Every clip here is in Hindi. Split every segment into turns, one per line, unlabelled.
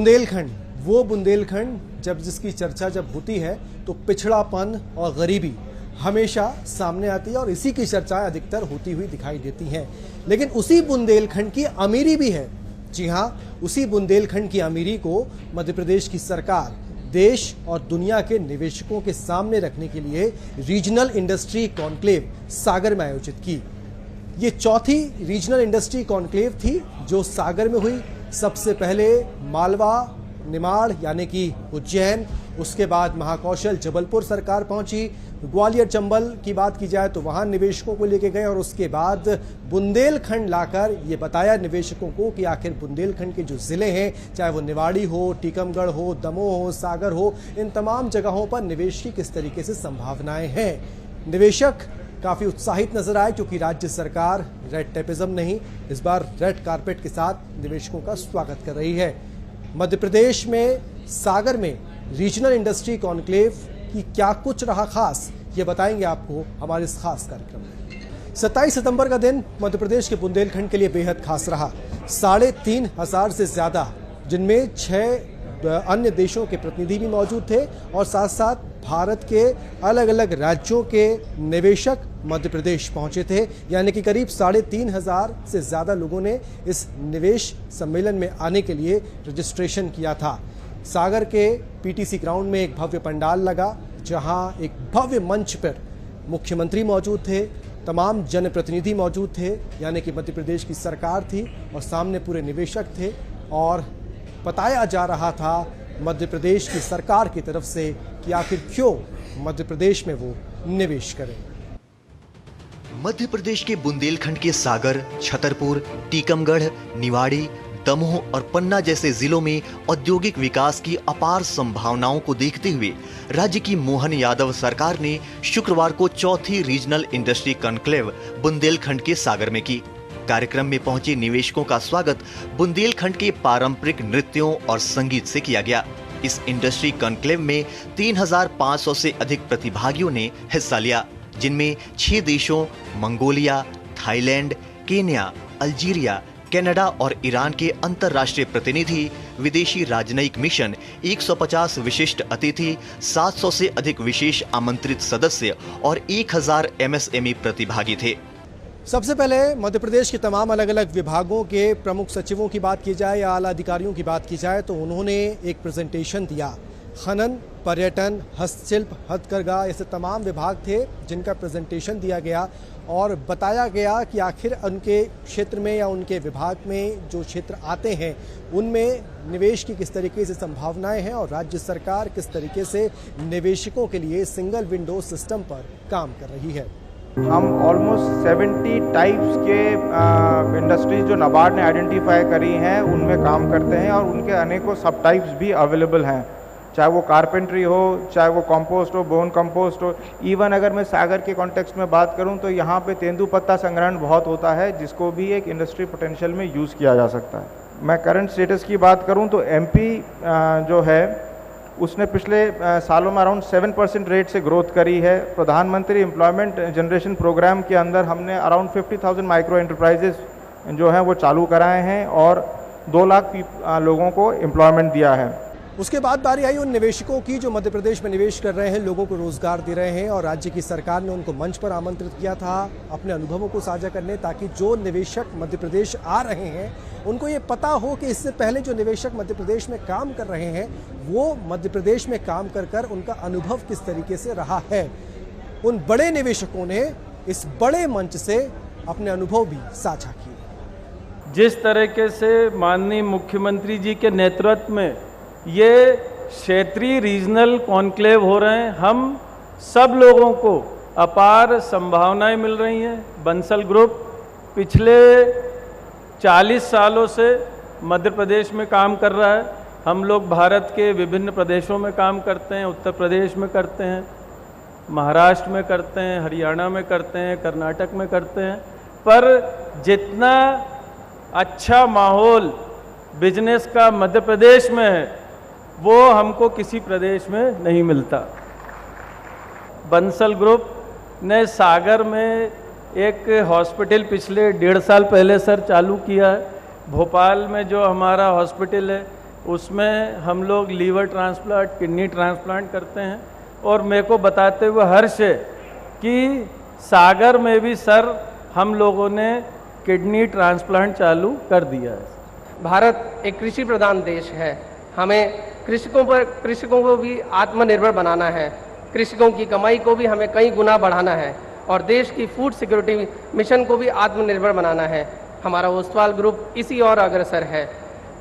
बुंदेलखंड, वो बुंदेलखंड जिसकी चर्चा जब होती है तो पिछड़ापन और गरीबी हमेशा सामने आती है और इसी की चर्चाएं अधिकतर होती हुई दिखाई देती हैं। लेकिन उसी बुंदेलखंड की अमीरी भी है। जी हां, उसी बुंदेलखंड की अमीरी को मध्य प्रदेश की सरकार देश और दुनिया के निवेशकों के सामने रखने के लिए रीजनल इंडस्ट्री कॉन्क्लेव सागर में आयोजित की। ये चौथी रीजनल इंडस्ट्री कॉन्क्लेव थी जो सागर में हुई। सबसे पहले मालवा, निमाड़ यानी कि उज्जैन, उसके बाद महाकौशल जबलपुर सरकार पहुंची। ग्वालियर चंबल की बात की जाए तो वहां निवेशकों को लेके गए और उसके बाद बुंदेलखंड लाकर ये बताया निवेशकों को कि आखिर बुंदेलखंड के जो जिले हैं, चाहे वो निवाड़ी हो, टीकमगढ़ हो, दमोह हो, सागर हो, इन तमाम जगहों पर निवेश की किस तरीके से संभावनाएं हैं। निवेशक काफी उत्साहित नजर आए क्योंकि राज्य सरकार रेड टेपिज्म नहीं, इस बार रेड कारपेट के साथ निवेशकों का स्वागत कर रही है। मध्य प्रदेश में सागर में रीजनल इंडस्ट्री कॉन्क्लेव की क्या कुछ रहा खास, ये बताएंगे आपको हमारे इस खास कार्यक्रम में। 27 सितंबर का दिन मध्य प्रदेश के बुंदेलखंड के लिए बेहद खास रहा। 3,500 से ज्यादा, जिनमें 6 अन्य देशों के प्रतिनिधि भी मौजूद थे और साथ साथ भारत के अलग अलग राज्यों के निवेशक मध्य प्रदेश पहुंचे थे। यानी कि करीब 3,500 से ज्यादा लोगों ने इस निवेश सम्मेलन में आने के लिए रजिस्ट्रेशन किया था। सागर के पीटीसी ग्राउंड में एक भव्य पंडाल लगा, जहां एक भव्य मंच पर मुख्यमंत्री मौजूद थे, तमाम जनप्रतिनिधि मौजूद थे, यानी कि मध्य प्रदेश की सरकार थी और सामने पूरे निवेशक थे और बताया जा रहा था मध्य प्रदेश की सरकार की तरफ से कि आखिर क्यों मध्य प्रदेश में वो निवेश करें।
मध्य प्रदेश के बुंदेलखंड के सागर, छतरपुर, टीकमगढ़, निवाड़ी, दमोह और पन्ना जैसे जिलों में औद्योगिक विकास की अपार संभावनाओं को देखते हुए राज्य की मोहन यादव सरकार ने शुक्रवार को चौथी रीजनल इंडस्ट्री कॉन्क्लेव बुंदेलखंड के सागर में की। कार्यक्रम में पहुंचे निवेशकों का स्वागत बुंदेलखंड के पारंपरिक नृत्यों और संगीत से किया गया। इस इंडस्ट्री कॉन्क्लेव में 3,500 से अधिक प्रतिभागियों ने हिस्सा लिया, जिनमें 6 देशों Mongolia, Thailand, Kenya, Algeria, Canada और ईरान के अंतर्राष्ट्रीय प्रतिनिधि, विदेशी राजनयिक मिशन, 150 विशिष्ट अतिथि, 700 से अधिक विशेष आमंत्रित सदस्य और 1,000 एमएसएमई प्रतिभागी थे।
सबसे पहले मध्य प्रदेश के तमाम अलग अलग विभागों के प्रमुख सचिवों की बात की जाए या आला अधिकारियों की बात की जाए तो उन्होंने एक प्रेजेंटेशन दिया। खनन, पर्यटन, हस्तशिल्प, हथकरघा, ऐसे तमाम विभाग थे जिनका प्रेजेंटेशन दिया गया और बताया गया कि आखिर उनके क्षेत्र में या उनके विभाग में जो क्षेत्र आते हैं उनमें निवेश की किस तरीके से संभावनाएं हैं और राज्य सरकार किस तरीके से निवेशकों के लिए सिंगल विंडो सिस्टम पर काम कर रही है।
हम ऑलमोस्ट 70 टाइप्स के इंडस्ट्रीज जो नाबार्ड ने आइडेंटिफाई करी हैं उनमें काम करते हैं और उनके अनेकों सब टाइप्स भी अवेलेबल हैं, चाहे वो कारपेंट्री हो, चाहे वो कंपोस्ट हो, बोन कंपोस्ट हो। इवन अगर मैं सागर के कॉन्टेक्स्ट में बात करूं तो यहाँ पे तेंदुपत्ता संग्रहण बहुत होता है, जिसको भी एक इंडस्ट्री पोटेंशियल में यूज़ किया जा सकता है। मैं करंट स्टेटस की बात करूं तो एमपी जो है उसने पिछले सालों में अराउंड 7% रेट से ग्रोथ करी है। प्रधानमंत्री एम्प्लॉयमेंट जनरेशन प्रोग्राम के अंदर हमने अराउंड 50,000 माइक्रो एंटरप्राइजेस जो हैं वो चालू कराए हैं और 2 लाख लोगों को एम्प्लॉयमेंट दिया है।
उसके बाद बारी आई उन निवेशकों की जो मध्य प्रदेश में निवेश कर रहे हैं, लोगों को रोजगार दे रहे हैं और राज्य की सरकार ने उनको मंच पर आमंत्रित किया था अपने अनुभवों को साझा करने, ताकि जो निवेशक मध्य प्रदेश आ रहे हैं उनको ये पता हो कि इससे पहले जो निवेशक मध्य प्रदेश में काम कर रहे हैं वो मध्य प्रदेश में काम कर उनका अनुभव किस तरीके से रहा है। उन बड़े निवेशकों ने इस बड़े मंच से अपने अनुभव भी साझा किए।
जिस तरीके से माननीय मुख्यमंत्री जी के नेतृत्व में ये क्षेत्रीय रीजनल कॉन्क्लेव हो रहे हैं, हम सब लोगों को अपार संभावनाएं मिल रही हैं। बंसल ग्रुप पिछले 40 सालों से मध्य प्रदेश में काम कर रहा है। हम लोग भारत के विभिन्न प्रदेशों में काम करते हैं, उत्तर प्रदेश में करते हैं, महाराष्ट्र में करते हैं, हरियाणा में करते हैं, कर्नाटक में करते हैं, पर जितना अच्छा माहौल बिजनेस का मध्य प्रदेश में है वो हमको किसी प्रदेश में नहीं मिलता। बंसल ग्रुप ने सागर में एक हॉस्पिटल पिछले 1.5 साल पहले सर चालू किया है। भोपाल में जो हमारा हॉस्पिटल है उसमें हम लोग लीवर ट्रांसप्लांट, किडनी ट्रांसप्लांट करते हैं। और मेरे को बताते हुए हर्ष है कि सागर में भी सर हम लोगों ने किडनी ट्रांसप्लांट चालू कर दिया है।
भारत एक कृषि प्रधान देश है। हमें कृषकों को भी आत्मनिर्भर बनाना है, कृषकों की कमाई को भी हमें कई गुना बढ़ाना है और देश की फूड सिक्योरिटी मिशन को भी आत्मनिर्भर बनाना है। हमारा ओस्वाल ग्रुप इसी और अग्रसर है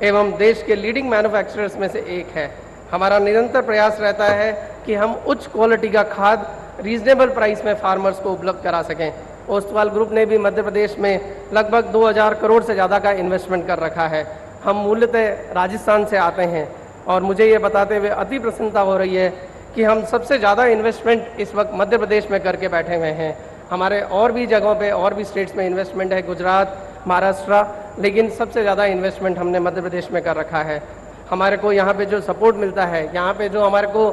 एवं देश के लीडिंग मैन्युफैक्चरर्स में से एक है। हमारा निरंतर प्रयास रहता है कि हम उच्च क्वालिटी का खाद रीजनेबल प्राइस में फार्मर्स को उपलब्ध करा सकें। ओस्वाल ग्रुप ने भी मध्य प्रदेश में लगभग 2000 करोड़ से ज़्यादा का इन्वेस्टमेंट कर रखा है। हम मूलतः राजस्थान से आते हैं और मुझे ये बताते हुए अति प्रसन्नता हो रही है कि हम सबसे ज़्यादा इन्वेस्टमेंट इस वक्त मध्य प्रदेश में करके बैठे हुए हैं। हमारे और भी जगहों पे और भी स्टेट्स में इन्वेस्टमेंट है, गुजरात, महाराष्ट्र, लेकिन सबसे ज़्यादा इन्वेस्टमेंट हमने मध्य प्रदेश में कर रखा है। हमारे को यहाँ पे जो सपोर्ट मिलता है, यहाँ पे जो हमारे को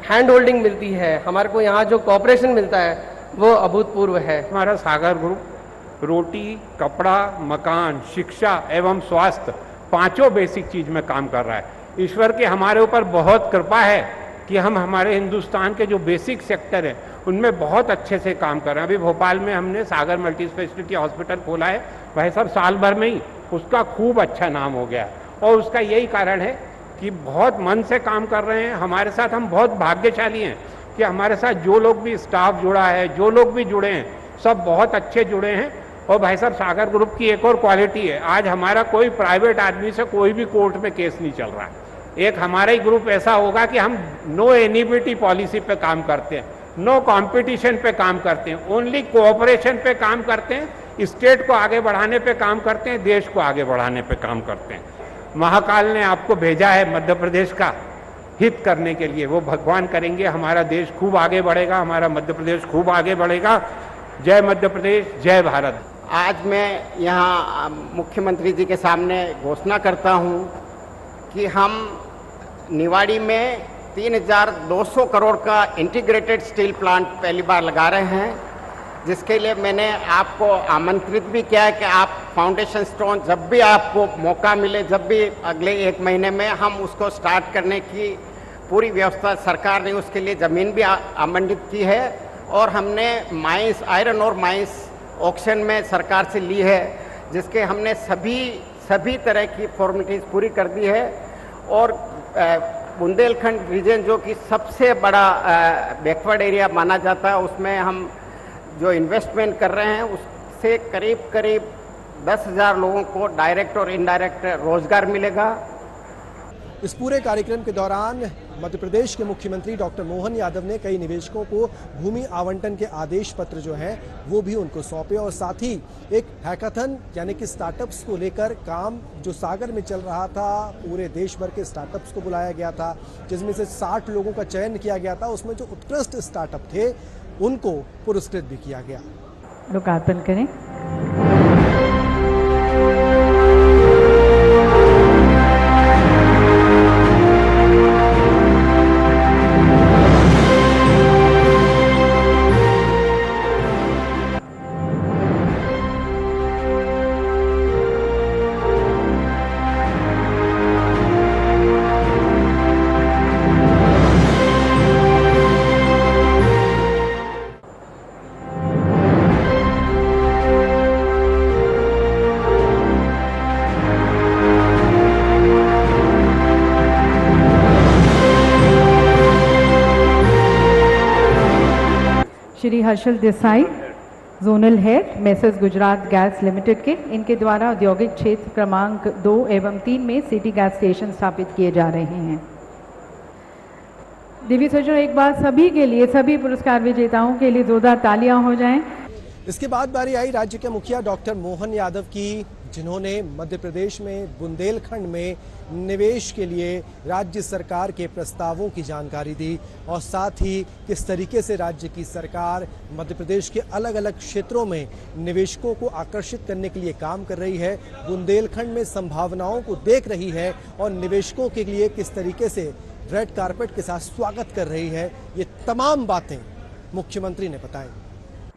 हैंड होल्डिंग मिलती है, हमारे को यहाँ जो कोऑपरेशन मिलता है वो अभूतपूर्व है।
हमारा सागर ग्रुप रोटी, कपड़ा, मकान, शिक्षा एवं स्वास्थ्य पांचों बेसिक चीज में काम कर रहा है। ईश्वर की हमारे ऊपर बहुत कृपा है कि हम हमारे हिंदुस्तान के जो बेसिक सेक्टर है उनमें बहुत अच्छे से काम कर रहे हैं। अभी भोपाल में हमने सागर मल्टी स्पेशलिटी हॉस्पिटल खोला है, भाई साहब साल भर में ही उसका खूब अच्छा नाम हो गया और उसका यही कारण है कि बहुत मन से काम कर रहे हैं हमारे साथ। हम बहुत भाग्यशाली हैं कि हमारे साथ जो लोग भी स्टाफ जुड़ा है, जो लोग भी जुड़े हैं, सब बहुत अच्छे जुड़े हैं। और भाई साहब सागर ग्रुप की एक और क्वालिटी है, आज हमारा कोई प्राइवेट आदमी से कोई भी कोर्ट में केस नहीं चल रहा है। एक हमारा ही ग्रुप ऐसा होगा कि हम नो एनिमिटी पॉलिसी पे काम करते हैं, नो कंपटीशन पे काम करते हैं, ओनली कोऑपरेशन पे काम करते हैं, स्टेट को आगे बढ़ाने पे काम करते हैं, देश को आगे बढ़ाने पे काम करते हैं। महाकाल ने आपको भेजा है मध्य प्रदेश का हित करने के लिए, वो भगवान करेंगे हमारा देश खूब आगे बढ़ेगा, हमारा मध्य प्रदेश खूब आगे बढ़ेगा। जय मध्य प्रदेश, जय भारत।
आज मैं यहाँ मुख्यमंत्री जी के सामने घोषणा करता हूँ कि हम निवाड़ी में 3200 करोड़ का इंटीग्रेटेड स्टील प्लांट पहली बार लगा रहे हैं, जिसके लिए मैंने आपको आमंत्रित भी किया है कि आप फाउंडेशन स्टोन जब भी आपको मौका मिले, जब भी अगले 1 महीने में हम उसको स्टार्ट करने की पूरी व्यवस्था, सरकार ने उसके लिए ज़मीन भी आवंटित की है और हमने माइंस, आयरन और माइंस ऑक्शन में सरकार से ली है, जिसके हमने सभी तरह की फॉर्मेलिटीज़ पूरी कर दी है। और बुंदेलखंड रीजन जो कि सबसे बड़ा बैकवर्ड एरिया माना जाता है, उसमें हम जो इन्वेस्टमेंट कर रहे हैं उससे करीब 10,000 लोगों को डायरेक्ट और इनडायरेक्ट रोजगार मिलेगा।
इस पूरे कार्यक्रम के दौरान मध्य प्रदेश के मुख्यमंत्री डॉक्टर मोहन यादव ने कई निवेशकों को भूमि आवंटन के आदेश पत्र जो हैं वो भी उनको सौंपे और साथ ही एक हैकाथन यानी कि स्टार्टअप्स को लेकर काम जो सागर में चल रहा था, पूरे देश भर के स्टार्टअप्स को बुलाया गया था, जिसमें से 60 लोगों का चयन किया गया था। उसमें जो उत्कृष्ट स्टार्टअप थे उनको पुरस्कृत भी किया गया।
लोकार्पण करें। Shri Harshal Desai, zonal head message Gujarat gas limited के, इनके द्वारा औद्योगिक क्षेत्र क्रमांक 2 एवं 3 में सिटी गैस स्टेशन स्थापित किए जा रहे हैं। देवी सज्जनों, एक बार सभी के लिए, सभी पुरस्कार विजेताओं के लिए जोरदार तालियां हो जाएं।
इसके बाद बारी आई राज्य के मुखिया डॉक्टर मोहन यादव की, जिन्होंने मध्य प्रदेश में बुंदेलखंड में निवेश के लिए राज्य सरकार के प्रस्तावों की जानकारी दी और साथ ही किस तरीके से राज्य की सरकार मध्य प्रदेश के अलग अलग क्षेत्रों में निवेशकों को आकर्षित करने के लिए काम कर रही है, बुंदेलखंड में संभावनाओं को देख रही है और निवेशकों के लिए किस तरीके से रेड कारपेट के साथ स्वागत कर रही है, ये तमाम बातें मुख्यमंत्री ने बताई।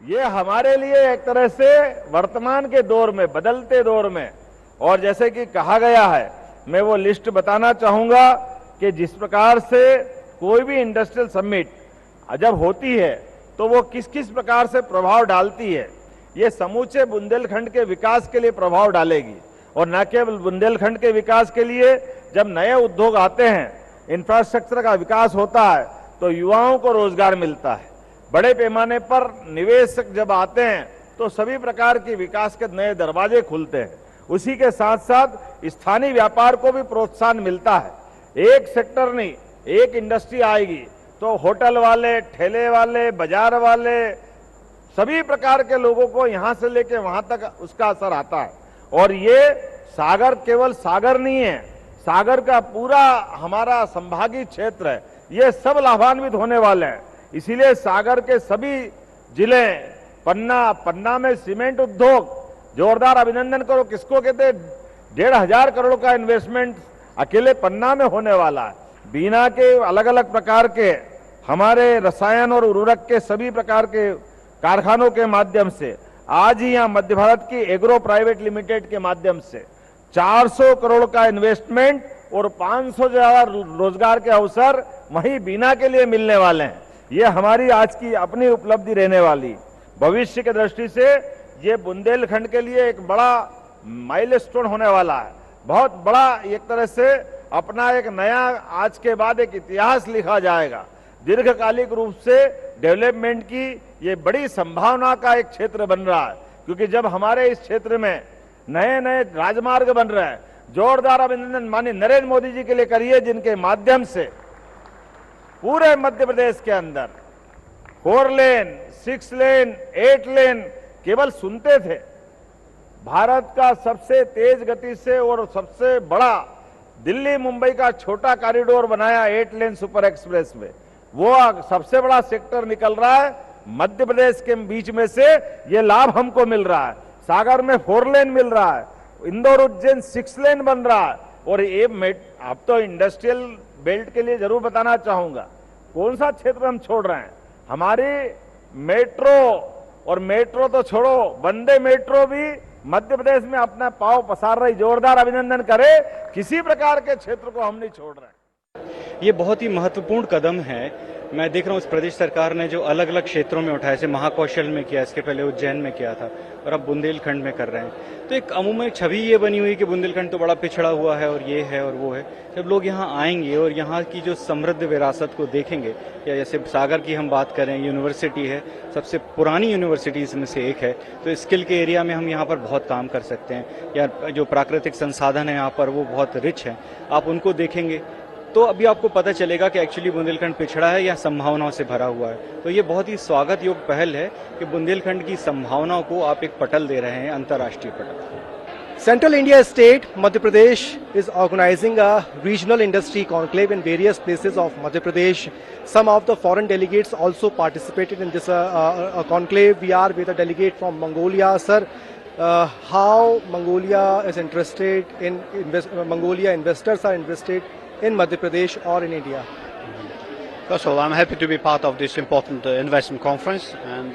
ये हमारे लिए एक तरह से वर्तमान के दौर में, बदलते दौर में, और जैसे कि कहा गया है मैं वो लिस्ट बताना चाहूंगा कि जिस प्रकार से कोई भी इंडस्ट्रियल समिट जब होती है तो वो किस किस प्रकार से प्रभाव डालती है, ये समूचे बुंदेलखंड के विकास के लिए प्रभाव डालेगी। और न केवल बुंदेलखंड के विकास के लिए, जब नए उद्योग आते हैं, इंफ्रास्ट्रक्चर का विकास होता है तो युवाओं को रोजगार मिलता है। बड़े पैमाने पर निवेशक जब आते हैं तो सभी प्रकार की विकास के नए दरवाजे खुलते हैं। उसी के साथ साथ स्थानीय व्यापार को भी प्रोत्साहन मिलता है। एक सेक्टर नहीं, एक इंडस्ट्री आएगी तो होटल वाले, ठेले वाले, बाजार वाले, सभी प्रकार के लोगों को यहां से लेके वहां तक उसका असर आता है। और ये सागर केवल सागर नहीं है, सागर का पूरा हमारा संभागीय क्षेत्र है, ये सब लाभान्वित होने वाले हैं। इसीलिए सागर के सभी जिले, पन्ना में सीमेंट उद्योग, जोरदार अभिनंदन करो। किसको कहते हैं? 1,500 करोड़ का इन्वेस्टमेंट अकेले पन्ना में होने वाला है। बीना के अलग अलग प्रकार के हमारे रसायन और उर्वरक के सभी प्रकार के कारखानों के माध्यम से आज ही यहाँ मध्य भारत की एग्रो प्राइवेट लिमिटेड के माध्यम से 400 करोड़ का इन्वेस्टमेंट और 500 से ज्यादा रोजगार के अवसर वहीं बीना के लिए मिलने वाले हैं। ये हमारी आज की अपनी उपलब्धि रहने वाली। भविष्य की दृष्टि से ये बुंदेलखंड के लिए एक बड़ा माइलस्टोन होने वाला है। बहुत बड़ा एक तरह से अपना एक नया आज के बाद एक इतिहास लिखा जाएगा। दीर्घकालिक रूप से डेवलपमेंट की ये बड़ी संभावना का एक क्षेत्र बन रहा है, क्योंकि जब हमारे इस क्षेत्र में नए नए राजमार्ग बन रहे हैं, जोरदार अभिनंदन माननीय नरेंद्र मोदी जी के लिए करिए, जिनके माध्यम से पूरे मध्य प्रदेश के अंदर 4 लेन, 6 लेन, 8 लेन केवल सुनते थे। भारत का सबसे तेज गति से और सबसे बड़ा दिल्ली मुंबई का छोटा कॉरिडोर बनाया 8 लेन सुपर एक्सप्रेस में, वो सबसे बड़ा सेक्टर निकल रहा है मध्य प्रदेश के बीच में से। ये लाभ हमको मिल रहा है। सागर में 4 लेन मिल रहा है, इंदौर उज्जैन 6 लेन बन रहा है। और ये अब तो इंडस्ट्रियल बेल्ट के लिए जरूर बताना चाहूंगा, कौन सा क्षेत्र हम छोड़ रहे हैं। हमारी मेट्रो, और मेट्रो तो छोड़ो, वंदे मेट्रो भी मध्य प्रदेश में अपना पांव पसार रही। जोरदार अभिनंदन करे, किसी प्रकार के क्षेत्र को हम नहीं छोड़ रहे।
ये बहुत ही महत्वपूर्ण कदम है। मैं देख रहा हूँ इस प्रदेश सरकार ने जो अलग अलग क्षेत्रों में उठाया, जैसे महाकौशल में किया, इसके पहले उज्जैन में किया था, और अब बुंदेलखंड में कर रहे हैं। तो एक अमूमन छवि ये बनी हुई कि बुंदेलखंड तो बड़ा पिछड़ा हुआ है और ये है और वो है। जब लोग यहाँ आएंगे और यहाँ की जो समृद्ध विरासत को देखेंगे, या जैसे सागर की हम बात करें, यूनिवर्सिटी है, सबसे पुरानी यूनिवर्सिटीज में से एक है, तो स्किल के एरिया में हम यहाँ पर बहुत काम कर सकते हैं। या जो प्राकृतिक संसाधन है यहाँ पर वो बहुत रिच है, आप उनको देखेंगे तो अभी आपको पता चलेगा कि एक्चुअली बुंदेलखंड पिछड़ा है या संभावनाओं से भरा हुआ है। तो ये बहुत ही स्वागत योग्य पहल है कि बुंदेलखंड की संभावनाओं को आप एक पटल दे रहे हैं, अंतर्राष्ट्रीय पटल।
Central India state, Madhya Pradesh, is organizing a regional industry conclave in various places of Madhya Pradesh. Some of the foreign delegates also participated in this conclave. We are with a delegate from Mongolia. Sir, how Mongolia is interested in Mongolia investors are invested in Madhya Pradesh or in India?
First of all, I'm happy to be part of this important investment conference, and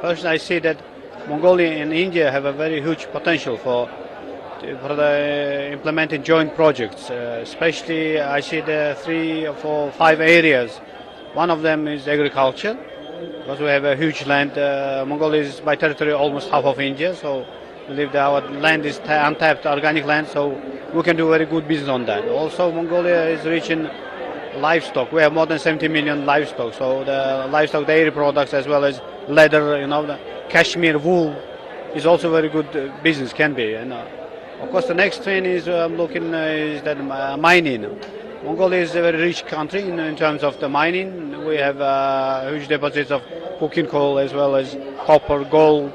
personally I see that Mongolia and India have a very huge potential for implementing joint projects. Especially I see the 3 or 4, 5 areas. One of them is agriculture, because we have a huge land. Mongolia is by territory almost half of India, so I believe that our land is untapped organic land, so we can do very good business on that. Also, Mongolia is rich in livestock. We have more than 70 million livestock, so the livestock dairy products as well as leather, the cashmere wool is also very good business, can be. And of course, the next trend is I'm looking is that mining. Mongolia is a very rich country in terms of the mining. We have huge deposits of coking coal as well as copper, gold,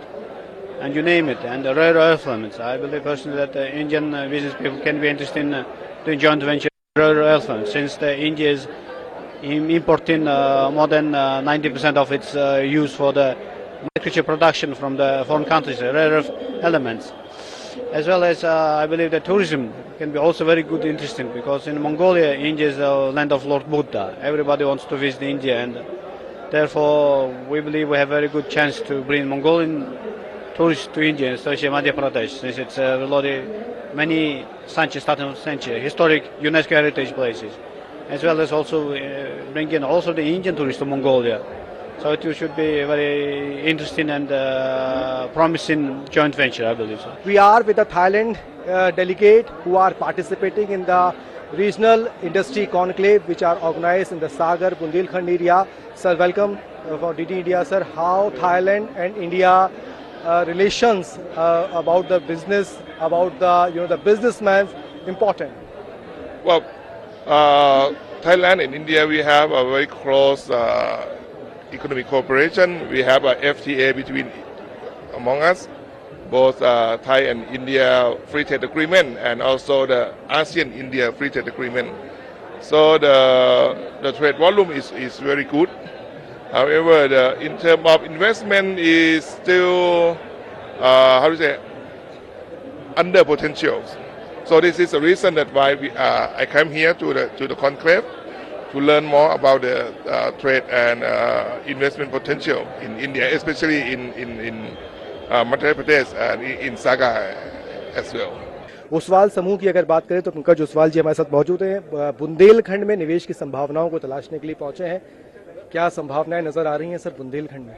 and you name it, and the rare earth elements. I believe personally that the Indian business people can be interested in doing joint venture rare earth elements, since India is importing more than 90% of its use for the agriculture production from the foreign countries, rare earth elements. As well as I believe that tourism can be also very good, interesting, because in Mongolia, India is the land of Lord Buddha. Everybody wants to visit India, and therefore we believe we have a very good chance to bring Mongolian tourists to India, especially Madhya Pradesh, since it's really many century historic UNESCO heritage places, as well as also bring in also the Indian tourists to Mongolia. So it should be a very interesting and promising joint venture, I believe so.
We are with the Thailand delegate who are participating in the regional industry conclave which are organized in the Sagar Bundelkhand area. Sir, welcome for DD India, sir. How Thailand and India relations about the business, about the businessmen important?
Well, Thailand and India, we have a very close economic cooperation. We have a FTA among us, both Thai and India free trade agreement and also the ASEAN-India free trade agreement. So the trade volume is very good. However, in terms of investment is still, under potential. So this is the reason that why I came here to the conclave to learn more about the trade and investment potential in India, especially in Madhya Pradesh and in Saga as well.
Oswal समूह की अगर बात करें तो पंकज ओसवाल जी हमारे साथ मौजूद हैं। बुंदेलखंड में निवेश की संभावनाओं को तलाशने के लिए पहुंचे हैं। क्या संभावनाएं नजर आ रही हैं सर बुंदेलखंड में?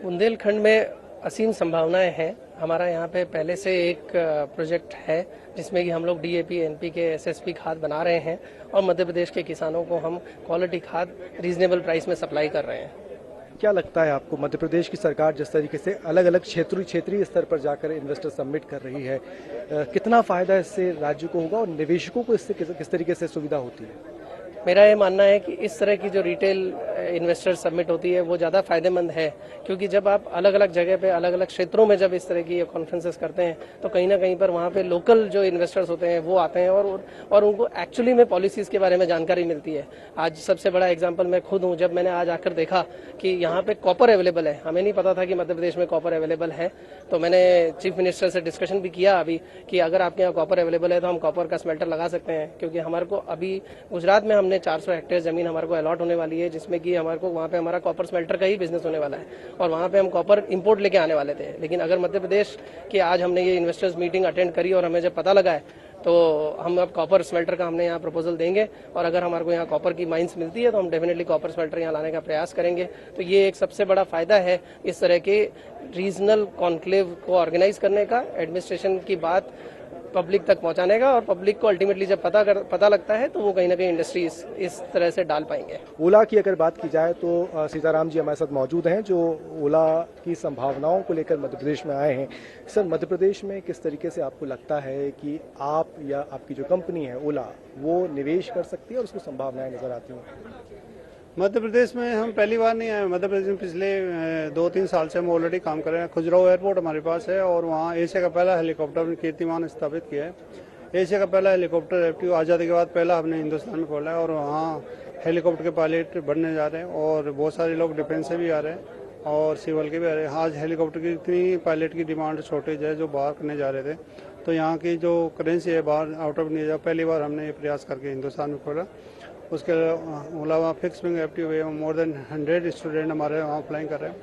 बुंदेलखंड में असीम संभावनाएं हैं। हमारा यहाँ पे पहले से एक प्रोजेक्ट है जिसमें कि हम लोग DAP NPK SSP खाद बना रहे हैं और मध्य प्रदेश के किसानों को हम क्वालिटी खाद रीजनेबल प्राइस में सप्लाई कर रहे हैं।
क्या लगता है आपको मध्य प्रदेश की सरकार जिस तरीके से अलग अलग क्षेत्रीय स्तर पर जाकर इन्वेस्टर सबमिट कर रही है, कितना फायदा इससे राज्य को होगा और निवेशकों को इससे किस तरीके से सुविधा होती है?
मेरा ये मानना है कि इस तरह की जो रिटेल इन्वेस्टर सबमिट होती है वो ज़्यादा फायदेमंद है, क्योंकि जब आप अलग अलग जगह पे अलग अलग क्षेत्रों में जब इस तरह की कॉन्फ्रेंसेस करते हैं तो कहीं ना कहीं पर वहाँ पे लोकल जो इन्वेस्टर्स होते हैं वो आते हैं और उनको एक्चुअली में पॉलिसीज़ के बारे में जानकारी मिलती है। आज सबसे बड़ा एग्जाम्पल मैं खुद हूँ। जब मैंने आज आकर देखा कि यहाँ पे कॉपर अवेलेबल है, हमें नहीं पता था कि मध्य प्रदेश में कॉपर अवेलेबल है, तो मैंने चीफ मिनिस्टर से डिस्कशन भी किया अभी कि अगर आपके यहाँ कॉपर अवेलेबल है तो हम कॉपर का स्मेल्टर लगा सकते हैं, क्योंकि हमारे को अभी गुजरात में हमने 400 हेक्टेयर जमीन हमारे को अलॉट होने वाली है, जिसमें कि हमारे को वहाँ पे हमारा कॉपर स्मेल्टर का ही बिजनेस होने वाला है और वहाँ पे हम कॉपर इंपोर्ट लेके आने वाले थे। लेकिन अगर मध्य प्रदेश की आज हमने ये इन्वेस्टर्स मीटिंग अटेंड करी और हमें जब पता लगा है तो हम अब कॉपर स्मेल्टर का हमने यहाँ प्रपोजल देंगे और अगर हमारे को यहाँ कॉपर की माइंस मिलती है तो हम डेफिनेटली कॉपर स्मेल्टर यहाँ लाने का प्रयास करेंगे। तो ये एक सबसे बड़ा फायदा है इस तरह के रीजनल कॉन्क्लेव को ऑर्गेनाइज करने का, एडमिनिस्ट्रेशन की बात पब्लिक तक पहुंचाने का, और पब्लिक को अल्टीमेटली जब पता लगता है तो वो कहीं ना कहीं इंडस्ट्री इस तरह से डाल पाएंगे।
ओला की अगर बात की जाए तो सीताराम जी हमारे साथ मौजूद हैं जो ओला की संभावनाओं को लेकर मध्य प्रदेश में आए हैं। सर, मध्य प्रदेश में किस तरीके से आपको लगता है कि आप या आपकी जो कंपनी है ओला वो निवेश कर सकती है और उसको संभावनाएं नजर आती हैं?
मध्य प्रदेश में हम पहली बार नहीं आए। मध्य प्रदेश में पिछले 2-3 साल से हम ऑलरेडी काम कर रहे हैं। खजुराहो एयरपोर्ट हमारे पास है और वहाँ एशिया का पहला हेलीकॉप्टर कीर्तिमान स्थापित किया है। एशिया का पहला हेलीकॉप्टर FTO आज़ादी के बाद पहला हमने हिंदुस्तान में खोला है और वहाँ हेलीकॉप्टर के पायलट बनने जा रहे हैं और बहुत सारे लोग डिफेंस से भी आ रहे हैं और सिविल के भी आ रहे हैं। आज हेलीकॉप्टर की इतनी पायलट की डिमांड शॉर्टेज है जो बाहर करने जा रहे थे, तो यहाँ की जो करेंसी है बाहर आउट ऑफ इंडिया पहली बार हमने ये प्रयास करके हिंदुस्तान में खोला। उसके अलावा fix wing FTO more than 100 student हमारे वहाँ अप्लाई कर रहे हैं।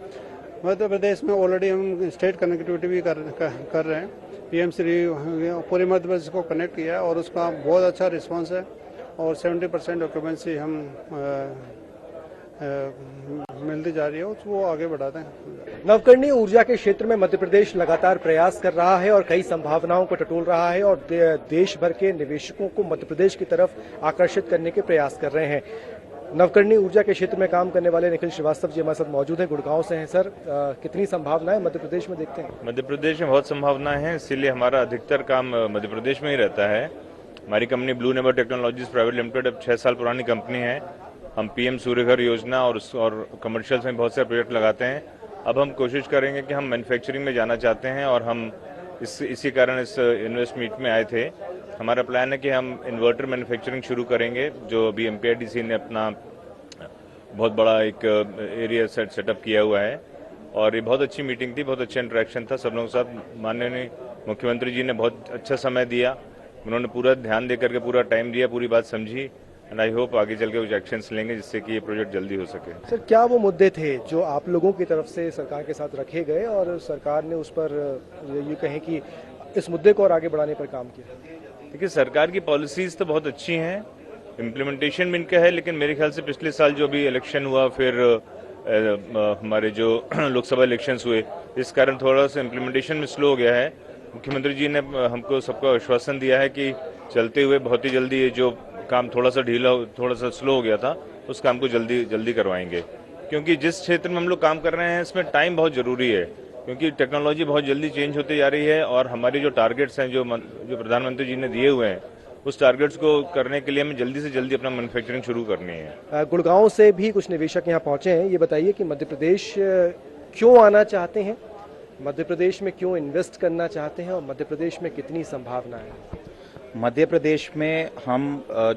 मध्य प्रदेश में ऑलरेडी हम स्टेट कनेक्टिविटी भी कर रहे हैं। PM श्री पूरे मध्य प्रदेश को कनेक्ट किया है और उसका बहुत अच्छा रिस्पांस है और 70% ऑक्यूपेंसी हम मिलती जा रही है, उसको आगे बढ़ाते हैं।
नवकरणीय ऊर्जा के क्षेत्र में मध्य प्रदेश लगातार प्रयास कर रहा है और कई संभावनाओं को टटोल रहा है और देश भर के निवेशकों को मध्य प्रदेश की तरफ आकर्षित करने के प्रयास कर रहे हैं। नवकरणीय ऊर्जा के क्षेत्र में काम करने वाले निखिल श्रीवास्तव जी हमारे साथ मौजूद हैं, गुड़गांव से हैं। सर, कितनी संभावनाएं मध्य प्रदेश में देखते हैं?
मध्य प्रदेश में बहुत संभावनाएं हैं, इसीलिए हमारा अधिकतर काम मध्य प्रदेश में ही रहता है। हमारी company blue neighbour technologies private limited अब 6 साल पुरानी कंपनी है। हम PM सूर्यघर योजना और कमर्शियल्स में बहुत सारे प्रोजेक्ट लगाते हैं। अब हम कोशिश करेंगे कि हम मैन्युफैक्चरिंग में जाना चाहते हैं और हम इसी कारण इस इन्वेस्ट मीट में आए थे। हमारा प्लान है कि हम इन्वर्टर मैन्युफैक्चरिंग शुरू करेंगे, जो अभी MPIDC ने अपना बहुत बड़ा एक एरिया सेटअप किया हुआ है और ये बहुत अच्छी मीटिंग थी, बहुत अच्छा इंटरेक्शन था सब लोगों के साथ। माननीय मुख्यमंत्री जी ने बहुत अच्छा समय दिया, उन्होंने पूरा ध्यान देकर के पूरा टाइम दिया, पूरी बात समझी एंड आई होप आगे चल के कुछ एक्शंस लेंगे जिससे कि ये प्रोजेक्ट जल्दी हो सके।
सर, क्या वो मुद्दे थे जो आप लोगों की तरफ से सरकार के साथ रखे गए और सरकार ने उस पर ये कहें कि इस मुद्दे को और आगे बढ़ाने पर काम किया?
देखिए, सरकार की पॉलिसीज तो बहुत अच्छी हैं, इम्प्लीमेंटेशन भी इनका है, लेकिन मेरे ख्याल से पिछले साल जो भी इलेक्शन हुआ, फिर हमारे जो लोकसभा इलेक्शंस हुए, इस कारण थोड़ा सा इम्प्लीमेंटेशन में स्लो हो गया है। मुख्यमंत्री जी ने हमको सबको आश्वासन दिया है कि चलते हुए बहुत ही जल्दी ये जो काम थोड़ा सा स्लो हो गया था, उस काम को जल्दी करवाएंगे, क्योंकि जिस क्षेत्र में हम लोग काम कर रहे हैं इसमें टाइम बहुत जरूरी है, क्योंकि टेक्नोलॉजी बहुत जल्दी चेंज होती जा रही है और हमारे जो टारगेट्स हैं जो प्रधानमंत्री जी ने दिए हुए हैं, उस टारगेट्स को करने के लिए हमें जल्दी से जल्दी अपना मैन्युफैक्चरिंग शुरू करनी है।
गुड़गांव से भी कुछ निवेशक यहाँ पहुंचे हैं। ये बताइए कि मध्य प्रदेश क्यों आना चाहते हैं, मध्य प्रदेश में क्यों इन्वेस्ट करना चाहते हैं और मध्य प्रदेश में कितनी संभावनाएं हैं?
मध्य प्रदेश में हम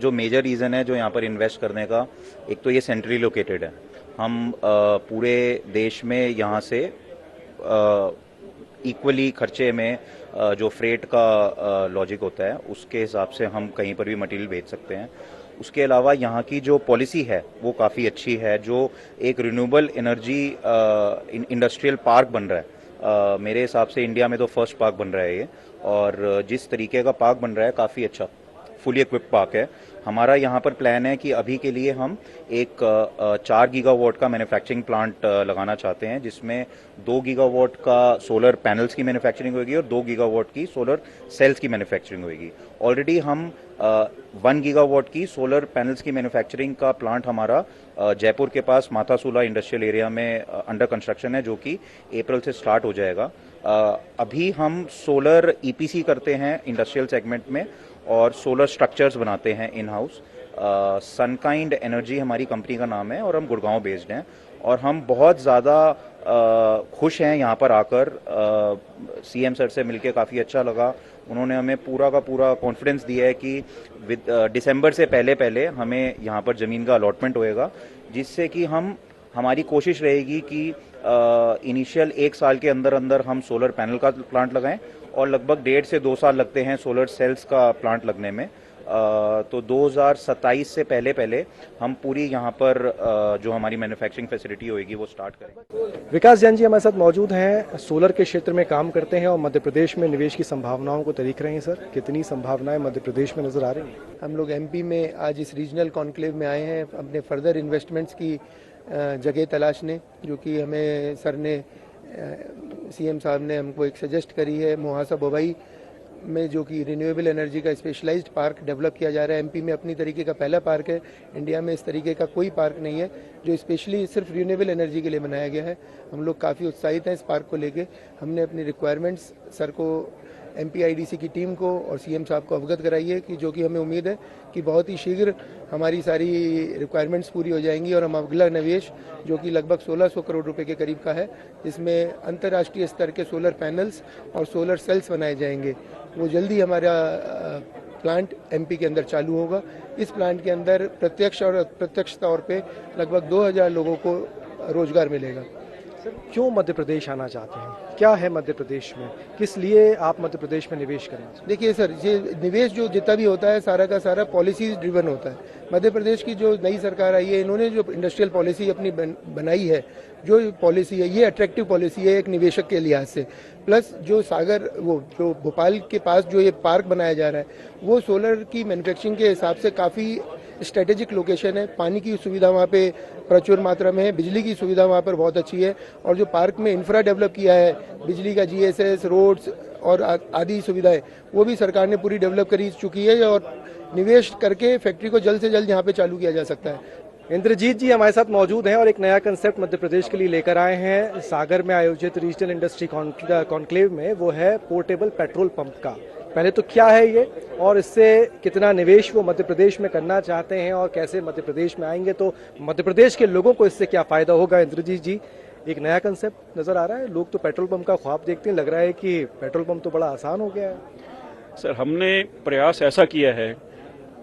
जो मेजर रीज़न है जो यहाँ पर इन्वेस्ट करने का, एक तो ये सेंट्रली लोकेटेड है। हम पूरे देश में यहाँ से इक्वली खर्चे में जो फ्रेट का लॉजिक होता है उसके हिसाब से हम कहीं पर भी मटेरियल बेच सकते हैं। उसके अलावा यहाँ की जो पॉलिसी है वो काफ़ी अच्छी है, जो एक रिन्यूएबल एनर्जी इंडस्ट्रियल पार्क बन रहा है। मेरे हिसाब से इंडिया में तो फर्स्ट पार्क बन रहा है ये, और जिस तरीके का पार्क बन रहा है काफ़ी अच्छा फुली इक्विप्ड पार्क है। हमारा यहाँ पर प्लान है कि अभी के लिए हम एक 4 गीगावाट का मैन्युफैक्चरिंग प्लांट लगाना चाहते हैं, जिसमें 2 गीगावाट का सोलर पैनल्स की मैन्युफैक्चरिंग होगी और 2 गीगावाट की सोलर सेल्स की मैन्युफैक्चरिंग होगी। ऑलरेडी हम 1 गीगावाट की सोलर पैनल्स की मैन्युफैक्चरिंग का प्लांट हमारा जयपुर के पास माथासूला इंडस्ट्रियल एरिया में अंडर कंस्ट्रक्शन है, जो कि अप्रैल से स्टार्ट हो जाएगा। अभी हम सोलर ईपीसी करते हैं इंडस्ट्रियल सेगमेंट में और सोलर स्ट्रक्चर्स बनाते हैं इन हाउस। सनकाइंड एनर्जी हमारी कंपनी का नाम है और हम गुड़गांव बेस्ड हैं, और हम बहुत ज़्यादा खुश हैं यहाँ पर आकर। सीएम सर से मिलकर काफ़ी अच्छा लगा। उन्होंने हमें पूरा का पूरा कॉन्फिडेंस दिया है कि दिसंबर से पहले हमें यहाँ पर ज़मीन का अलॉटमेंट होएगा, जिससे कि हमारी कोशिश रहेगी कि इनिशियल 1 साल के अंदर हम सोलर पैनल का प्लांट लगाएं और लगभग 1.5 से 2 साल लगते हैं सोलर सेल्स का प्लांट लगने में। तो 2027 से पहले हम पूरी यहाँ पर जो हमारी मैन्युफैक्चरिंग फैसिलिटी होगी वो स्टार्ट करेंगे।
विकास जैन जी हमारे साथ मौजूद हैं, सोलर के क्षेत्र में काम करते हैं और मध्य प्रदेश में निवेश की संभावनाओं को देख रहे हैं। सर, कितनी संभावनाएं मध्य प्रदेश में नजर आ रही हैं?
हम लोग एमपी में आज इस रीजनल कॉन्क्लेव में आए हैं अपने फर्दर इन्वेस्टमेंट्स की जगह तलाशने, जो कि हमें सर ने सीएम साहब ने हमको एक सजेस्ट करी है। मोहासा बोबाई में जो कि रिन्यूएबल एनर्जी का स्पेशलाइज्ड पार्क डेवलप किया जा रहा है। एमपी में अपनी तरीके का पहला पार्क है, इंडिया में इस तरीके का कोई पार्क नहीं है जो स्पेशली सिर्फ रिन्यूएबल एनर्जी के लिए बनाया गया है। हम लोग काफ़ी उत्साहित हैं इस पार्क को लेके। हमने अपनी रिक्वायरमेंट्स सर को, एमपीआईडीसी की टीम को और सीएम साहब को अवगत कराई है, कि जो कि हमें उम्मीद है कि बहुत ही शीघ्र हमारी सारी रिक्वायरमेंट्स पूरी हो जाएंगी और हम अगला निवेश जो कि लगभग 1600 करोड़ रुपए के करीब का है, जिसमें अंतर्राष्ट्रीय स्तर के सोलर पैनल्स और सोलर सेल्स बनाए जाएंगे, वो जल्दी हमारा प्लांट एमपी के अंदर चालू होगा। इस प्लांट के अंदर प्रत्यक्ष और अप्रत्यक्ष तौर पे लगभग 2000 लोगों को रोजगार मिलेगा।
सर, क्यों मध्य प्रदेश आना चाहते हैं? क्या है मध्य प्रदेश में, किस लिए आप मध्य प्रदेश में निवेश करना चाहते हैं?
देखिए सर, ये निवेश जो जितना भी होता है सारा का सारा पॉलिसी ड्रिवन होता है। मध्य प्रदेश की जो नई सरकार आई है, इन्होंने जो इंडस्ट्रियल पॉलिसी अपनी बनाई है, जो पॉलिसी है ये अट्रैक्टिव पॉलिसी है एक निवेशक के लिहाज से। प्लस जो सागर, वो जो भोपाल के पास जो ये पार्क बनाया जा रहा है, वो सोलर की मैन्युफैक्चरिंग के हिसाब से काफ़ी स्ट्रेटेजिक लोकेशन है। पानी की सुविधा वहाँ पे प्रचुर मात्रा में है, बिजली की सुविधा वहाँ पर बहुत अच्छी है, और जो पार्क में इंफ्रा डेवलप किया है, बिजली का जीएसएस, रोड्स और आदि सुविधाएं, वो भी सरकार ने पूरी डेवलप करी चुकी है, और निवेश करके फैक्ट्री को जल्द से जल्द यहाँ पे चालू किया जा सकता है।
इंद्रजीत जी हमारे साथ मौजूद हैं और एक नया कंसेप्ट मध्य प्रदेश के लिए लेकर आए हैं सागर में आयोजित रीजनल इंडस्ट्री कॉन्क्लेव में, वो है पोर्टेबल पेट्रोल पंप का। पहले तो क्या है ये और इससे कितना निवेश वो मध्य प्रदेश में करना चाहते हैं और कैसे मध्य प्रदेश में आएंगे तो मध्य प्रदेश के लोगों को इससे क्या फायदा होगा? इंद्रजीत जी, एक नया कंसेप्ट नजर आ रहा है, लोग तो पेट्रोल पंप का ख्वाब देखते हैं, लग रहा है कि पेट्रोल पंप तो बड़ा आसान हो गया है।
सर, हमने प्रयास ऐसा किया है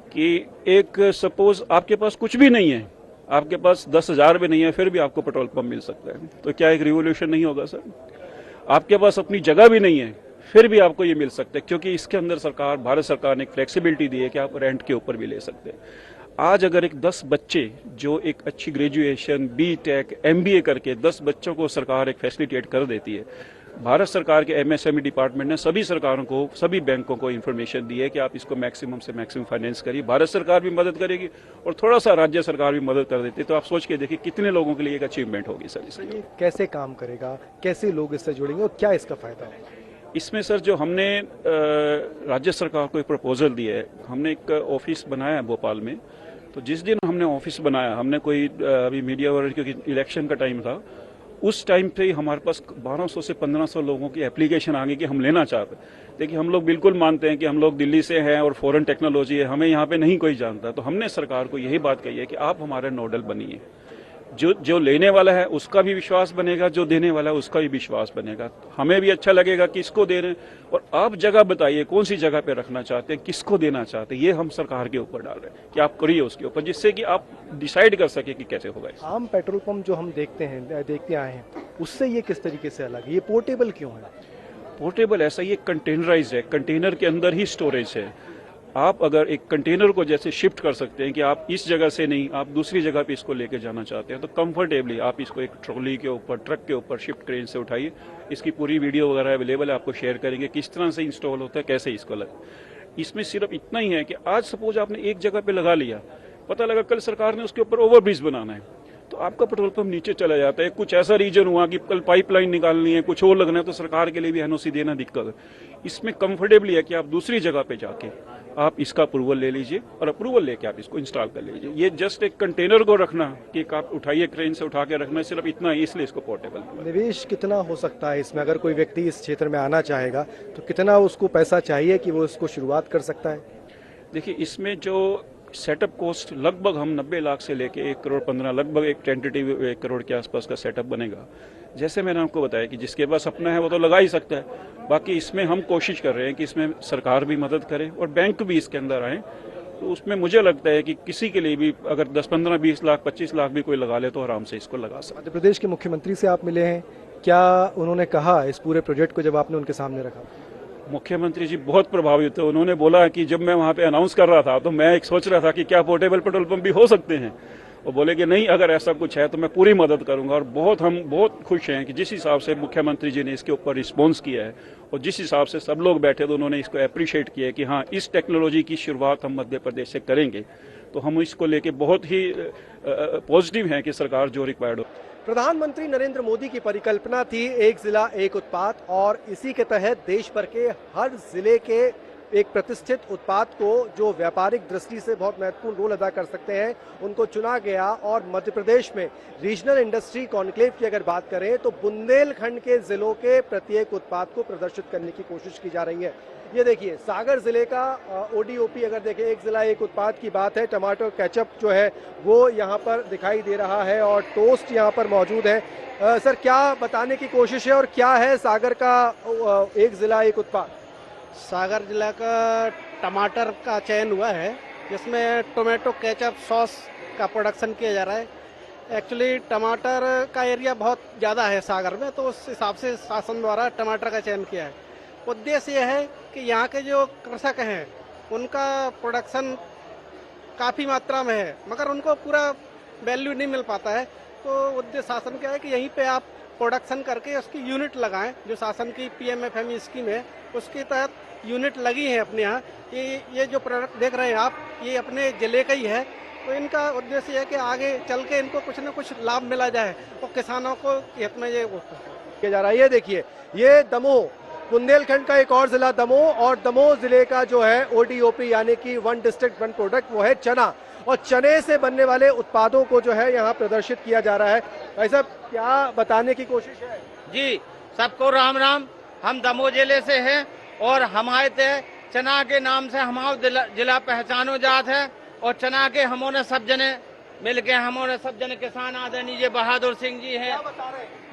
कि एक सपोज आपके पास कुछ भी नहीं है, आपके पास 10,000 भी नहीं है, फिर भी आपको पेट्रोल पंप मिल सकता है, तो क्या एक रिवोल्यूशन नहीं होगा सर? आपके पास अपनी जगह भी नहीं है, फिर भी आपको ये मिल सकता है, क्योंकि इसके अंदर सरकार, भारत सरकार ने एक फ्लेक्सिबिलिटी दी है कि आप रेंट के ऊपर भी ले सकते हैं। आज अगर एक 10 बच्चे जो एक अच्छी ग्रेजुएशन BTech MBA करके 10 बच्चों को सरकार एक फैसिलिटेट कर देती है। भारत सरकार के MSME डिपार्टमेंट ने सभी सरकारों को, सभी बैंकों को इन्फॉर्मेशन दी है कि आप इसको मैक्सिमम से मैक्सिमम फाइनेंस करिए। भारत सरकार भी मदद करेगी और थोड़ा सा राज्य सरकार भी मदद कर देती है। तो आप सोच के देखिए कितने लोगों के लिए एक अचीवमेंट होगी सर इसकी।
कैसे काम करेगा, कैसे लोग इससे जुड़ेंगे और क्या इसका फायदा है?
इसमें सर जो हमने राज्य सरकार को एक प्रपोजल दिया है, हमने एक ऑफिस बनाया है भोपाल में। तो जिस दिन हमने ऑफिस बनाया, हमने कोई अभी मीडिया वगैरह, क्योंकि इलेक्शन का टाइम था, उस टाइम पे ही हमारे पास 1200 से 1500 लोगों की एप्लीकेशन आ गई कि हम लेना चाहते हैं। देखिए हम लोग बिल्कुल मानते हैं कि हम लोग दिल्ली से हैं और फॉरेन टेक्नोलॉजी है, हमें यहाँ पे नहीं कोई जानता। तो हमने सरकार को यही बात कही है कि आप हमारे नोडल बनिए। जो लेने वाला है उसका भी विश्वास बनेगा, जो देने वाला है उसका भी विश्वास बनेगा। हमें भी अच्छा लगेगा कि इसको दे रहे हैं। और आप जगह बताइए कौन सी जगह पे रखना चाहते हैं, किसको देना चाहते हैं, ये हम सरकार के ऊपर डाल रहे हैं कि आप करिए उसके ऊपर, जिससे कि आप डिसाइड कर सके कि कैसे होगा।
आम पेट्रोल पंप जो हम देखते आए हैं, उससे ये किस तरीके से अलग है? ये पोर्टेबल क्यों है?
पोर्टेबल ऐसा, ये कंटेनराइज है, कंटेनर के अंदर ही स्टोरेज है। आप अगर एक कंटेनर को जैसे शिफ्ट कर सकते हैं कि आप इस जगह से नहीं, आप दूसरी जगह पे इसको लेके जाना चाहते हैं, तो कंफर्टेबली आप इसको एक ट्रॉली के ऊपर, ट्रक के ऊपर शिफ्ट क्रेन से उठाइए। इसकी पूरी वीडियो वगैरह अवेलेबल है, आपको शेयर करेंगे किस तरह से इंस्टॉल होता है, कैसे इसको लगे। इसमें सिर्फ इतना ही है कि आज सपोज आपने एक जगह पे लगा लिया, पता लगा कल सरकार ने उसके ऊपर ओवरब्रिज बनाना है, तो आपका पेट्रोल पंप नीचे चला जाता है। कुछ ऐसा रीजन हुआ कि कल पाइपलाइन निकालनी है, कुछ और लगना है, तो सरकार के लिए भी एनओसी देना दिक्कत है। इसमें कंफर्टेबली है कि आप दूसरी जगह पे जाके आप इसका अप्रूवल ले लीजिए और अप्रूवल लेके आप इसको इंस्टॉल कर लीजिए। ये जस्ट एक कंटेनर को रखना कि आप उठाइए, क्रेन से उठा के रखना, सिर्फ इतना ही, इसलिए इसको पोर्टेबल।
निवेश कितना हो सकता है इसमें? अगर कोई व्यक्ति इस क्षेत्र में आना चाहेगा तो कितना उसको पैसा चाहिए कि वो इसको शुरुआत कर सकता है?
देखिए इसमें जो सेटअप कॉस्ट लगभग हम 90 लाख से लेके 1 करोड़ 15, लगभग एक टेंटेटिव 1 करोड़ के आसपास का सेटअप बनेगा। जैसे मैंने आपको बताया कि जिसके पास अपना है वो तो लगा ही सकता है। बाकी इसमें हम कोशिश कर रहे हैं कि इसमें सरकार भी मदद करे और बैंक भी इसके अंदर आए। तो उसमें मुझे लगता है कि किसी के लिए भी अगर 10, 15, 20 लाख, 25 लाख भी कोई लगा ले तो आराम से इसको लगा सकते।
मध्य प्रदेश के मुख्यमंत्री से आप मिले हैं, क्या उन्होंने कहा इस पूरे प्रोजेक्ट को जब आपने उनके सामने रखा?
मुख्यमंत्री जी बहुत प्रभावित थे। उन्होंने बोला कि जब मैं वहाँ पे अनाउंस कर रहा था तो मैं एक सोच रहा था कि क्या पोर्टेबल पेट्रोल पंप भी हो सकते हैं। वो बोले कि नहीं, अगर ऐसा कुछ है तो मैं पूरी मदद करूंगा। और हम बहुत खुश हैं कि जिस हिसाब से मुख्यमंत्री जी ने इसके ऊपर रिस्पॉन्स किया है और जिस हिसाब से सब लोग बैठे तो उन्होंने इसको अप्रिशिएट किया है कि हाँ, इस टेक्नोलॉजी की शुरुआत हम मध्य प्रदेश से करेंगे। तो हम इसको लेके बहुत ही पॉजिटिव हैं कि सरकार जो रिक्वायर्ड हो।
प्रधानमंत्री नरेंद्र मोदी की परिकल्पना थी एक जिला एक उत्पाद, और इसी के तहत देश भर के हर जिले के एक प्रतिष्ठित उत्पाद को जो व्यापारिक दृष्टि से बहुत महत्वपूर्ण रोल अदा कर सकते हैं उनको चुना गया। और मध्य प्रदेश में रीजनल इंडस्ट्री कॉन्क्लेव की अगर बात करें तो बुंदेलखंड के जिलों के प्रत्येक उत्पाद को प्रदर्शित करने की कोशिश की जा रही है। ये देखिए सागर जिले का ODOP अगर देखें, एक जिला एक उत्पाद की बात है, टमाटो केचप जो है वो यहाँ पर दिखाई दे रहा है और टोस्ट यहाँ पर मौजूद है। सर, क्या बताने की कोशिश है और क्या है सागर का एक जिला एक उत्पाद?
सागर जिला का टमाटर का चयन हुआ है, जिसमें टोमेटो केचप सॉस का प्रोडक्शन किया जा रहा है। एक्चुअली टमाटर का एरिया बहुत ज़्यादा है सागर में, तो उस हिसाब से शासन द्वारा टमाटर का चयन किया है। उद्देश्य यह है कि यहाँ के जो कृषक हैं उनका प्रोडक्शन काफ़ी मात्रा में है, मगर उनको पूरा वैल्यू नहीं मिल पाता है। तो उद्देश्य शासन क्या है कि यहीं पे आप प्रोडक्शन करके उसकी यूनिट लगाएं। जो शासन की PMFME स्कीम है उसके तहत यूनिट लगी है अपने यहाँ। ये जो प्रोडक्ट देख रहे हैं आप, ये अपने ज़िले का ही है। तो इनका उद्देश्य है कि आगे चल के इनको कुछ न कुछ लाभ मिला जाए और किसानों को हित में ये
किया जा रहा है। ये देखिए, ये दमोह, बुंदेलखंड का एक और जिला दमोह, और दमोह जिले का जो है ODOP यानी कि वन डिस्ट्रिक्ट वन प्रोडक्ट, वो है चना। और चने से बनने वाले उत्पादों को जो है यहाँ प्रदर्शित किया जा रहा है। भाई साहब, क्या बताने की कोशिश है?
जी, सबको राम राम। हम दमोह जिले से हैं और हमारे चना के नाम से हमारा जिला पहचानो जात है। और चना के हमों सब जने मिलके, हमों सब जने किसान आदरणीय बहादुर सिंह जी हैं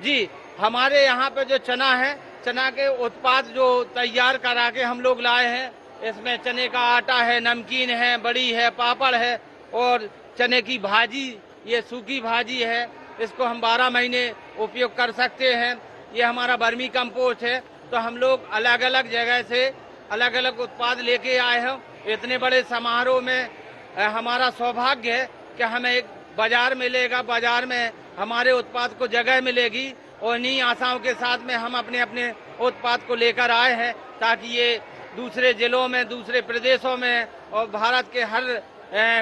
जी। हमारे यहाँ पे जो चना है, चना के उत्पाद जो तैयार करा के हम लोग लाए हैं, इसमें चने का आटा है, नमकीन है, बड़ी है, पापड़ है और चने की भाजी, ये सूखी भाजी है, इसको हम 12 महीने उपयोग कर सकते हैं। ये हमारा वर्मी कंपोस्ट है। तो हम लोग अलग अलग जगह से अलग अलग उत्पाद लेके आए हैं। इतने बड़े समारोह में हमारा सौभाग्य है कि हमें एक बाजार मिलेगा, बाजार में हमारे उत्पाद को जगह मिलेगी और इन्हीं आशाओं के साथ में हम अपने अपने उत्पाद को लेकर आए हैं ताकि ये दूसरे जिलों में, दूसरे प्रदेशों में और भारत के हर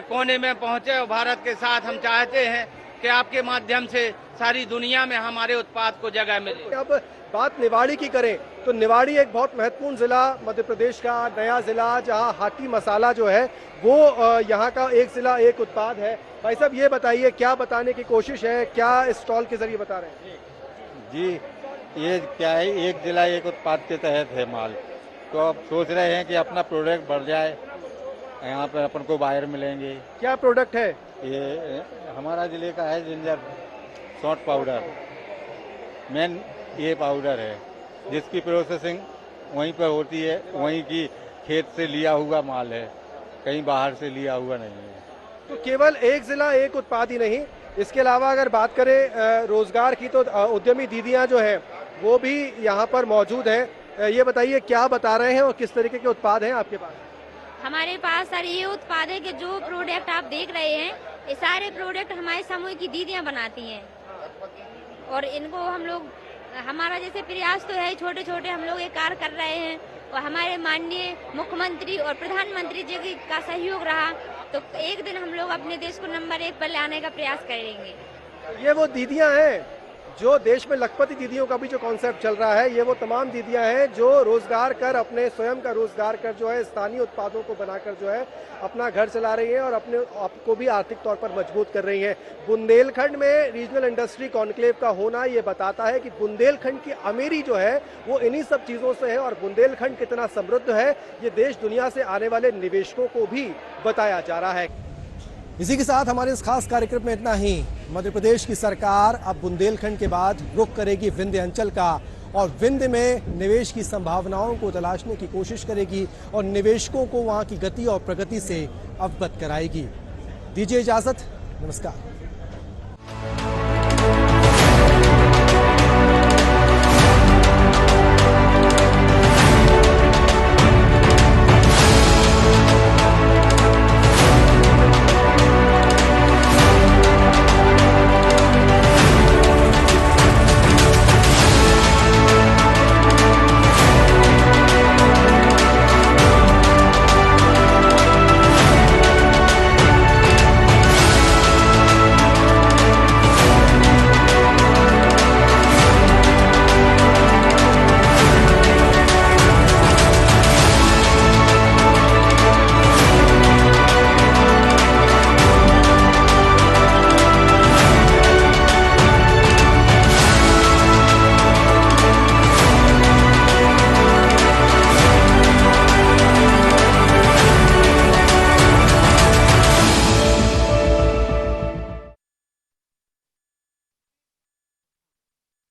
कोने में पहुंचे। और भारत के साथ हम चाहते हैं कि आपके माध्यम से सारी दुनिया में हमारे उत्पाद को जगह मिले।
अब बात निवाड़ी की करें तो निवाड़ी एक बहुत महत्वपूर्ण जिला मध्य प्रदेश का नया जिला, जहां हाटी मसाला जो है वो यहाँ का एक जिला एक उत्पाद है। भाई साहब ये बताइए, क्या बताने की कोशिश है, क्या इस स्टॉल के जरिए बता रहे हैं?
जी, ये क्या है, एक जिला एक उत्पाद के तहत है माल, तो अब सोच रहे हैं कि अपना प्रोडक्ट बढ़ जाए, यहाँ पर अपन को बायर मिलेंगे।
क्या प्रोडक्ट है?
ये हमारा जिले का है जिंजर सॉल्ट पाउडर, मेन ये पाउडर है जिसकी प्रोसेसिंग वहीं पर होती है, वहीं की खेत से लिया हुआ माल है, कहीं बाहर से लिया हुआ नहीं है।
तो केवल एक जिला एक उत्पाद ही नहीं, इसके अलावा अगर बात करें रोजगार की तो उद्यमी दीदियां जो है वो भी यहाँ पर मौजूद हैं। ये बताइए क्या बता रहे हैं और किस तरीके के उत्पाद हैं आपके पास?
हमारे पास सर ये उत्पाद है कि जो प्रोडक्ट आप देख रहे हैं ये सारे प्रोडक्ट हमारे समूह की दीदियां बनाती हैं और इनको हम लोग, हमारा जैसे प्रयास तो है, छोटे छोटे हम लोग ये कार्य कर रहे हैं और हमारे माननीय मुख्यमंत्री और प्रधानमंत्री जी का सहयोग रहा तो एक दिन हम लोग अपने देश को नंबर 1 पर लाने का प्रयास करेंगे।
ये वो दीदियां हैं जो देश में लखपति दीदियों का भी जो कॉन्सेप्ट चल रहा है, ये वो तमाम दीदियां हैं जो रोजगार कर, अपने स्वयं का रोजगार कर जो है स्थानीय उत्पादों को बनाकर जो है अपना घर चला रही हैं और अपने आपको भी आर्थिक तौर पर मजबूत कर रही हैं। बुंदेलखंड में रीजनल इंडस्ट्री कॉन्क्लेव का होना ये बताता है कि बुंदेलखंड की अमीरी जो है वो इन्हीं सब चीजों से है और बुंदेलखंड कितना समृद्ध है ये देश दुनिया से आने वाले निवेशकों को भी बताया जा रहा है। इसी के साथ हमारे इस खास कार्यक्रम में इतना ही। मध्य प्रदेश की सरकार अब बुंदेलखंड के बाद रुख करेगी विंध्य अंचल का और विंध्य में निवेश की संभावनाओं को तलाशने की कोशिश करेगी और निवेशकों को वहां की गति और प्रगति से अवगत कराएगी। दीजिए इजाजत, नमस्कार।